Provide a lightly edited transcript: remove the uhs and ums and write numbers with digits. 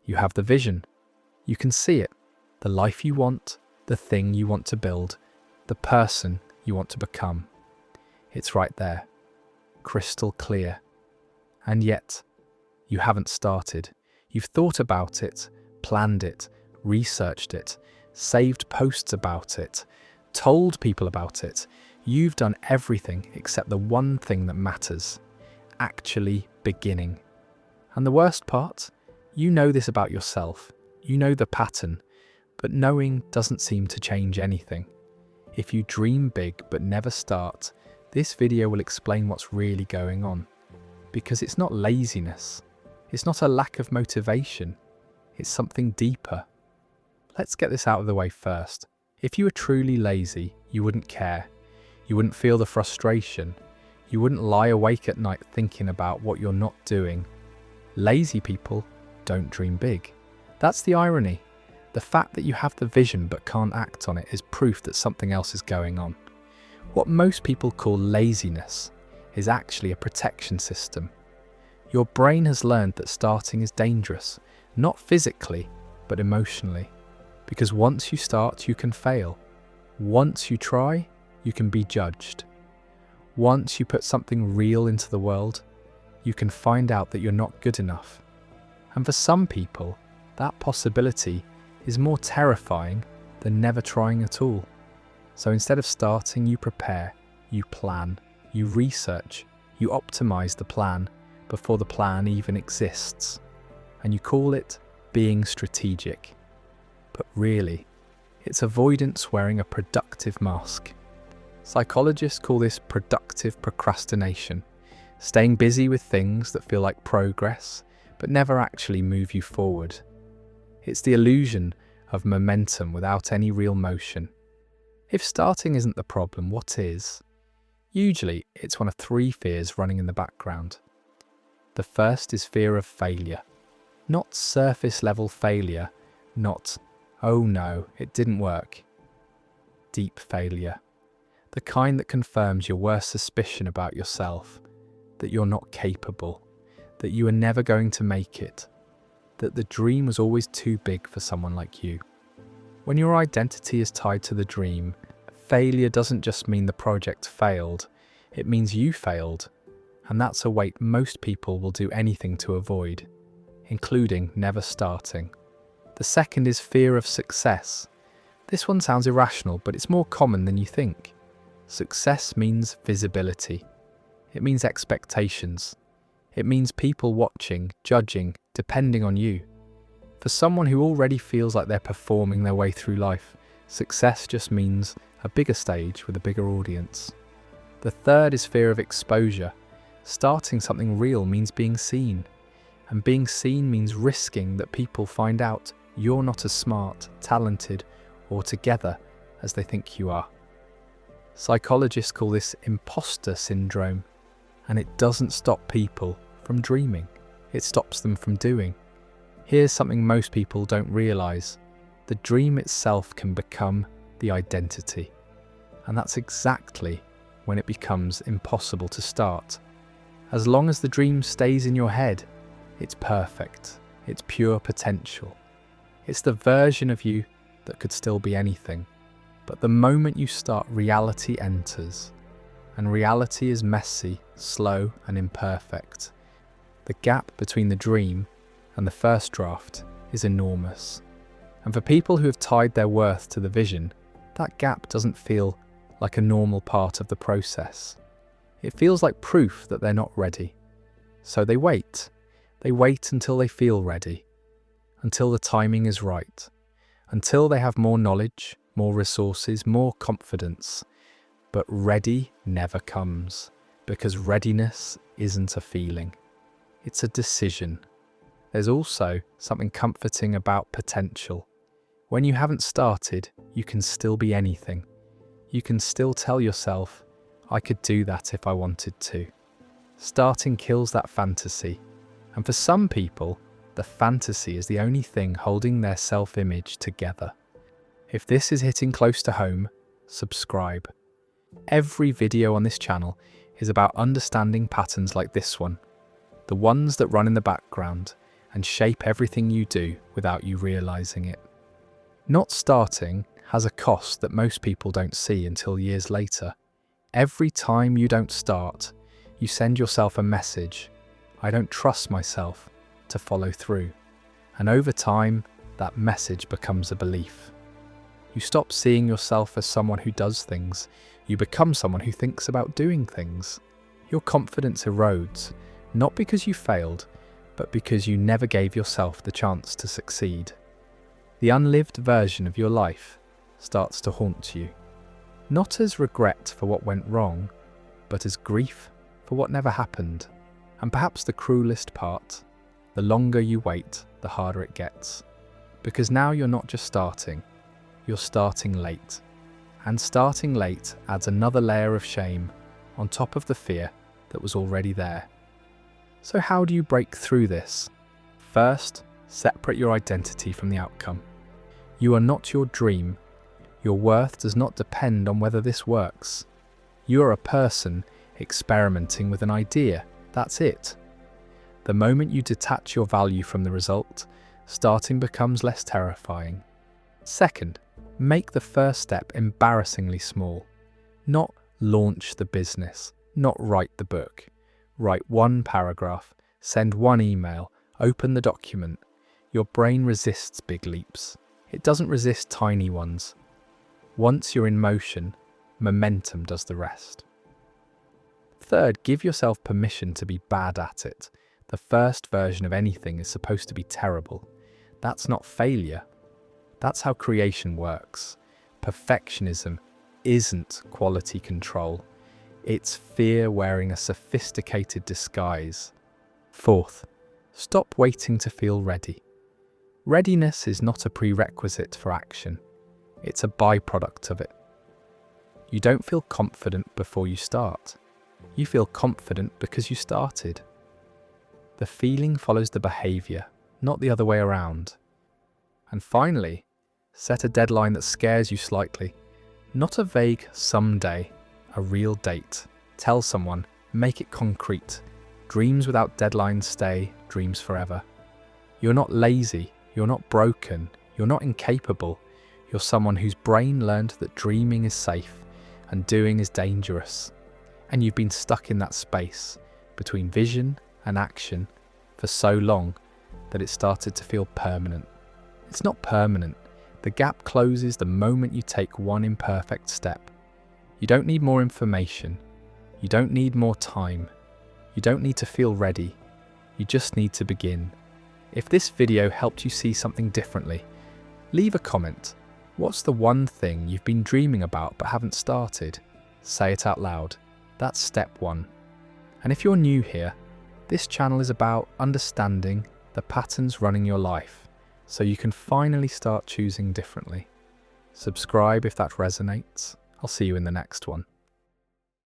You have the vision. You can see it. The life you want, the thing you want to build, the person you want to become. It's right there, crystal clear. And yet, you haven't started. You've thought about it, planned it, researched it, saved posts about it, told people about it. You've done everything except the one thing that matters, actually beginning. And the worst part, you know this about yourself. You know the pattern, but knowing doesn't seem to change anything. If you dream big but never start, this video will explain what's really going on. Because it's not laziness. It's not a lack of motivation. It's something deeper. Let's get this out of the way first. If you were truly lazy, you wouldn't care. You wouldn't feel the frustration. You wouldn't lie awake at night thinking about what you're not doing. Lazy people don't dream big. That's the irony. The fact that you have the vision but can't act on it is proof that something else is going on. What most people call laziness is actually a protection system. Your brain has learned that starting is dangerous, not physically, but emotionally. Because once you start, you can fail. Once you try, you can be judged. Once you put something real into the world, you can find out that you're not good enough. And for some people, that possibility is more terrifying than never trying at all. So instead of starting, you prepare, you plan, you research, you optimize the plan before the plan even exists. And you call it being strategic. But really, it's avoidance wearing a productive mask. Psychologists call this productive procrastination, staying busy with things that feel like progress, but never actually move you forward. It's the illusion of momentum without any real motion. If starting isn't the problem, what is? Usually, it's one of three fears running in the background. The first is fear of failure. Not surface-level failure, not, oh no, it didn't work. Deep failure. The kind that confirms your worst suspicion about yourself, that you're not capable, that you are never going to make it, that the dream was always too big for someone like you. When your identity is tied to the dream, failure doesn't just mean the project failed, it means you failed, and that's a weight most people will do anything to avoid, including never starting. The second is fear of success. This one sounds irrational, but it's more common than you think. Success means visibility. It means expectations. It means people watching, judging, depending on you. For someone who already feels like they're performing their way through life, success just means a bigger stage with a bigger audience. The third is fear of exposure. Starting something real means being seen. And being seen means risking that people find out you're not as smart, talented, or together as they think you are. Psychologists call this imposter syndrome, and it doesn't stop people from dreaming. It stops them from doing. Here's something most people don't realize. The dream itself can become the identity. And that's exactly when it becomes impossible to start. As long as the dream stays in your head, it's perfect. It's pure potential. It's the version of you that could still be anything. But the moment you start, reality enters. And reality is messy, slow, and imperfect. The gap between the dream and the first draft is enormous. And for people who have tied their worth to the vision, that gap doesn't feel like a normal part of the process. It feels like proof that they're not ready. So they wait. They wait until they feel ready. Until the timing is right. Until they have more knowledge, more resources, more confidence. But ready never comes, because readiness isn't a feeling. It's a decision. There's also something comforting about potential. When you haven't started, you can still be anything. You can still tell yourself, I could do that if I wanted to. Starting kills that fantasy. And for some people, the fantasy is the only thing holding their self-image together. If this is hitting close to home, subscribe. Every video on this channel is about understanding patterns like this one, the ones that run in the background, and shape everything you do without you realizing it. Not starting has a cost that most people don't see until years later. Every time you don't start, you send yourself a message, "I don't trust myself to follow through." And over time, that message becomes a belief. You stop seeing yourself as someone who does things. You become someone who thinks about doing things. Your confidence erodes, not because you failed, but because you never gave yourself the chance to succeed. The unlived version of your life starts to haunt you, not as regret for what went wrong, but as grief for what never happened. And perhaps the cruelest part, the longer you wait, the harder it gets. Because now you're not just starting, you're starting late. And starting late adds another layer of shame on top of the fear that was already there. So how do you break through this? First, separate your identity from the outcome. You are not your dream. Your worth does not depend on whether this works. You are a person experimenting with an idea. That's it. The moment you detach your value from the result, starting becomes less terrifying. Second, make the first step embarrassingly small. Not launch the business, not write the book. Write one paragraph, send one email, open the document. Your brain resists big leaps. It doesn't resist tiny ones. Once you're in motion, momentum does the rest. Third, give yourself permission to be bad at it. The first version of anything is supposed to be terrible. That's not failure. That's how creation works. Perfectionism isn't quality control. It's fear wearing a sophisticated disguise. Fourth, stop waiting to feel ready. Readiness is not a prerequisite for action. It's a byproduct of it. You don't feel confident before you start. You feel confident because you started. The feeling follows the behavior, not the other way around. And finally, set a deadline that scares you slightly. Not a vague someday, a real date. Tell someone, make it concrete. Dreams without deadlines stay dreams forever. You're not lazy, you're not broken, you're not incapable. You're someone whose brain learned that dreaming is safe and doing is dangerous. And you've been stuck in that space between vision and action for so long that it started to feel permanent. It's not permanent. The gap closes the moment you take one imperfect step. You don't need more information. You don't need more time. You don't need to feel ready. You just need to begin. If this video helped you see something differently, leave a comment. What's the one thing you've been dreaming about but haven't started? Say it out loud. That's step one. And if you're new here, this channel is about understanding the patterns running your life so you can finally start choosing differently. Subscribe if that resonates. I'll see you in the next one.